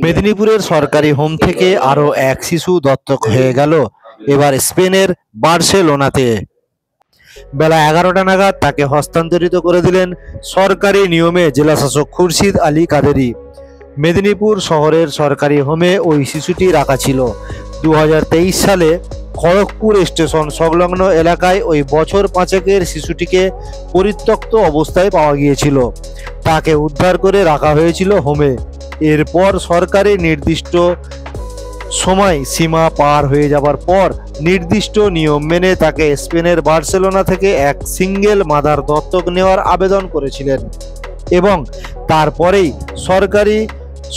মেদিনীপুরের সরকারি হোম থেকে আরও এক শিশু দত্তক হয়ে গেল এবার স্পেনের বার্সেলোনাতে। বেলা 11টা নাগাদ তাকে হস্তান্তরিত করে দিলেন সরকারি নিয়মে জেলাশাসক খুরশিদ আলী কাদেরী। মেদিনীপুর শহরের সরকারি হোমে ওই শিশুটি রাখা ছিল। 2023 সালে খড়গপুর স্টেশন সংলগ্ন এলাকায় ওই বছর পাঁচেকের শিশুটিকে পরিত্যক্ত অবস্থায় পাওয়া গিয়েছিল। তাকে উদ্ধার করে রাখা হয়েছিল হোমে। এরপর সরকারি নির্দিষ্ট সময় সীমা পার হয়ে যাবার পর নির্দিষ্ট নিয়ম মেনে তাকে স্পেনের বার্সেলোনা থেকে এক সিঙ্গেল মাদার দত্তক নেওয়ার আবেদন করেছিলেন এবং তারপরেই সরকারি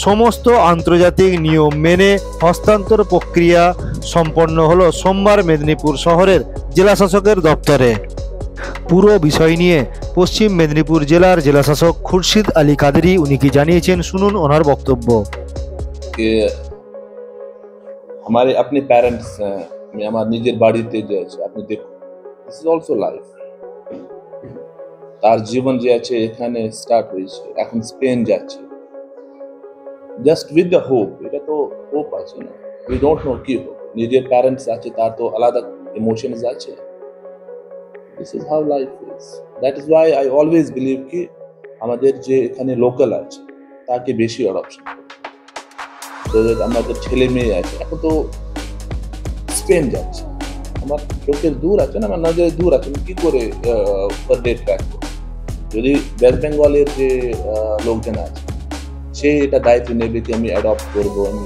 সমস্ত আন্তর্জাতিক নিয়ম মেনে হস্তান্তর প্রক্রিয়া সম্পন্ন হলো সোমবার মেদিনীপুর শহরের জেলাশাসকের দপ্তরে। পুরো বিষয় নিয়ে পশ্চিম মেদিনীপুর জেলার জেলাশাসক খুরশিদ আলী কাদেরী উনি কি জানিয়েছেন, শুনুন ওনার বক্তব্য। हमारे अपने पेरेंट्स हैं, मैं हमारे निजेर बाड़ीते जे আছে আপনি দেখুন, দিস ইজ অলসো লাইফ। তার জীবন যে আছে এখানে স্টার্ট হয়েছে, এখন স্পেন যাচ্ছে জাস্ট উইথ দ্য হোপ। এটা তো হোপ আছে না, উই ডোন্ট নো কি হোপ। নিজের প্যারেন্টস আছে, তার তো আলাদা ইমোশনস আছে। This is how life is. That is Y I always believe কি আমাদের যে এখানে লোকাল আছে তাকে বেশি অডপশন, আমাদের ছেলে মেয়ে আছে। এখন তো স্পেন যাচ্ছে, আমার চোখের দূর আছে না, আমার নজরে দূর আছে, আমি কি করে পার ডে ট্র্যাক করবো? যদি ওয়েস্ট বেঙ্গলের যে লোকজন আছে সে এটা দায়িত্ব নেবে কি আমি অ্যাডপ্ট করবো, আমি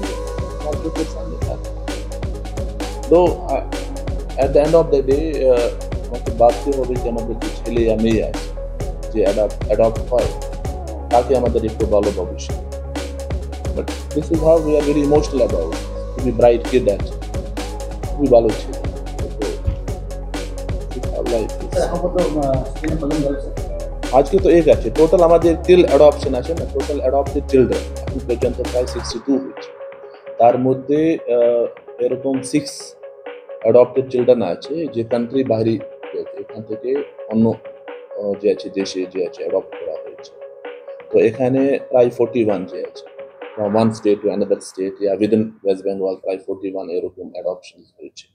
আমার চোখের সামনে থাকবো। তো at the end of the day আমাকে ভাবতে হবে যে আমাদের যে ছেলে या মেয়ে আছে যে অ্যাডপ্ট হয় তাকে আমাদের একটু ভালো ভবিষ্যৎ। But this is how we are very emotional about it. খুবই ব্রাইট কিড আছে, খুবই ভালো ছিল। আজকে তো এক আছে টোটাল আমাদের টিল অ্যাডপশন আছে না, টোটাল অ্যাডপ্টেড চিলড্রেন এখন পর্যন্ত প্রায় 62 হয়েছে। তার মধ্যে এরকম 6 অ্যাডপ্টেড চিলড্রেন আছে যে কান্ট্রি বাইরে এখান থেকে অন্য যে আছে দেশে যে আছে অ্যাডপ্ট করা হয়েছে। তো এখানে প্রায় 41 যে আছে from one state to another state, within West Bengal প্রায় 41 এরকম অ্যাডপশন হয়েছে।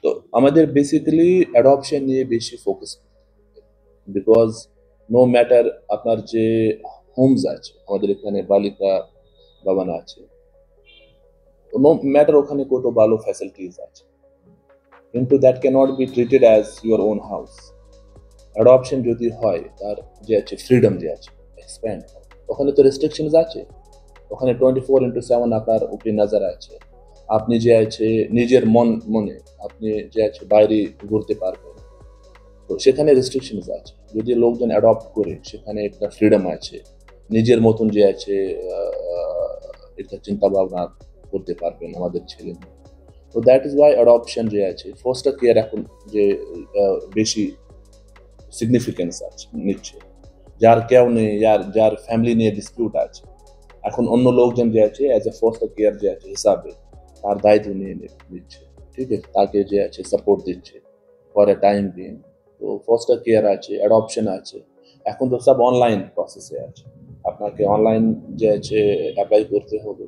তো আমাদের বেসিক্যালি অ্যাডপশন নিয়ে বেশি ফোকাস, বিকজ নো ম্যাটার আপনার যে হোমস আছে আমাদের এখানে বালিকা ভবন আছে, নো ম্যাটার ওখানে কত ভালো ফ্যাসিলিটিস আছে, কিন্তু that can not be treated as your own house. Adoption যদি হয় তার যে আছে ফ্রিডম যে আছে এক্সপ্যান্ড, ওখানে তো রেস্ট্রিকশনস আছে, ওখানে 24/7 আপনার উপরে নজর আছে। আপনি যে আছে নিজের মনে আপনি যে আছে বাইরে ঘুরতে পারবেন, তো সেখানে রেস্ট্রিকশনস আছে। যদি লোকজন অ্যাডপ্ট করে সেখানে একটা ফ্রিডম আছে, নিজের মতন যে আছে একটা চিন্তা ভাবনা করতে পারবেন আমাদের ছেলে। তো দ্যাট ইজ ওয়াই অ্যাডপশন যে আছে ফস্টার কেয়ার এখন যে বেশি সিগনিফিকেন্স আছে নিচ্ছে। যার কেউ নেই, যার ফ্যামিলি নিয়ে ডিসপিউট আছে, এখন অন্য লোকজন যে আছে অ্যাজ এ ফস্টার কেয়ার যে আছে হিসাবে তার দায়িত্ব নিয়ে নিচ্ছে, ঠিক আছে, তাকে যে আছে সাপোর্ট দিচ্ছে ফর এ টাইম বিং। তো ফস্টার কেয়ার আছে, অ্যাডপশন আছে, এখন তো সব অনলাইন প্রসেসে আছে। আপনাকে অনলাইন যে আছে অ্যাপ্লাই করতে হবে,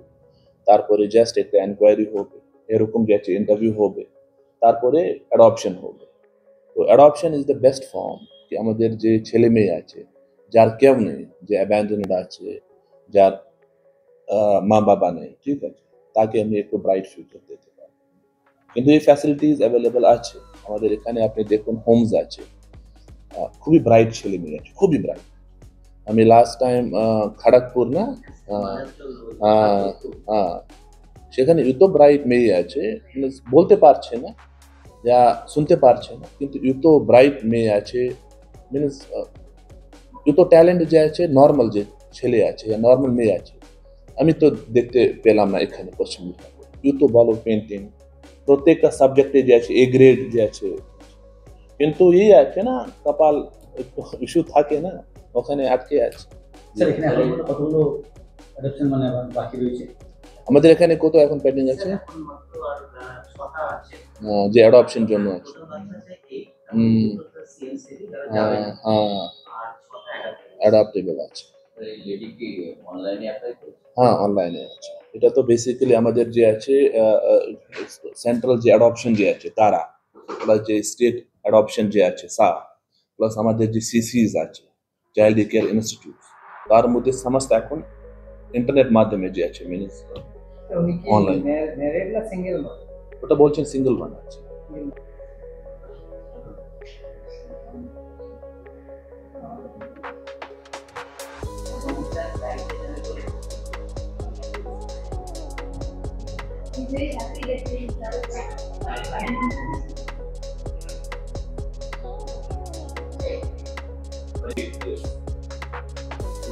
তারপরে জাস্ট একটা এনকোয়ারি হবে, এরকম যে আছে ইন্টারভিউ হবে, তারপরে অ্যাডপশন হবে। তো adoption is the best form কি আমাদের যে ছেলে মেয়ে আছে যার কেউ নেই, যে অ্যাবান্ডনড আছে, যার মা বাবা নেই, ঠিক আছে, তাকে আমি একটু ব্রাইট ফিউচার দিতে পারি। কিন্তু এই ফ্যাসিলিটিস অ্যাভেলেবল আছে আমাদের এখানে। আপনি দেখুন হোমস আছে, খুবই ব্রাইট ছেলে মেয়ে আছে, খুবই ব্রাইট। আমি লাস্ট টাইম খড়গপুর না, সেখানে এত ব্রাইট মেয়ে আছে, বলতে পারছে না যা শুনতে পারছে না, কিন্তু এত ব্রাইট মেয়ে আছে, মিনস এত ট্যালেন্ট যে আছে, নর্মাল যে ছেলে আছে या নর্মাল মেয়ে আছে আমি তো দেখতে পেলাম না এখানে পশ্চিম মেদিনীপুর। এত ভালো পেন্টিং, প্রত্যেকটা সাবজেক্টে যে আছে এ গ্রেড যে আছে, কিন্তু এই আছে না কপাল ইস্যু থাকে না, ওখানে আটকে আছে। আমাদের এখানে কত এখন পেন্ডিং আছে যে অ্যাডপশন জন্য আছে। অ্যাডাপ্টেবল আছে। হ্যাঁ অনলাইনে আছে। এটা তো বেসিক্যালি আমাদের যে আছে সেন্ট্রাল যে অ্যাডপশন যে আছে তারা, প্লাস যে স্টেট অ্যাডপশন যে আছে সা, প্লাস আমাদের যে সিসিস আছে চাইল্ড কেয়ার ইনস্টিটিউট, তার মধ্যে সমস্ত এখন ইন্টারনেট মাধ্যমে যে আছে মিনস উনি কি অনলাইন। ম্যারিড না সিঙ্গেল? ওটা বলছেন সিঙ্গেল ওয়ান আছে।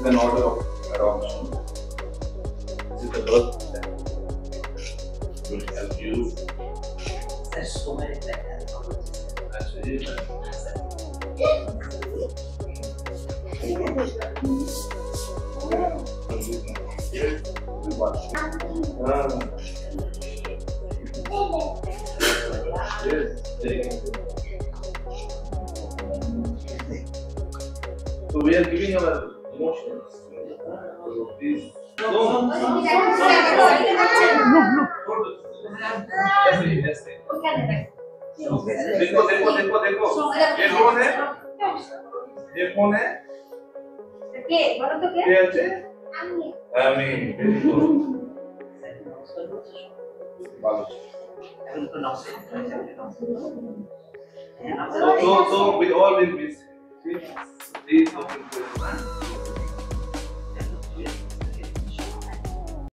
Is an order of adoption. This is the birth certificate. Will help you. There's so many like Actually, so we are giving our emotions. So please. देखो देखो देखो देखो ये कौन है? ये कौन है? কে বলো তো কে? ये আছে? আমি very good. ভালো। So we all will be. Please looking for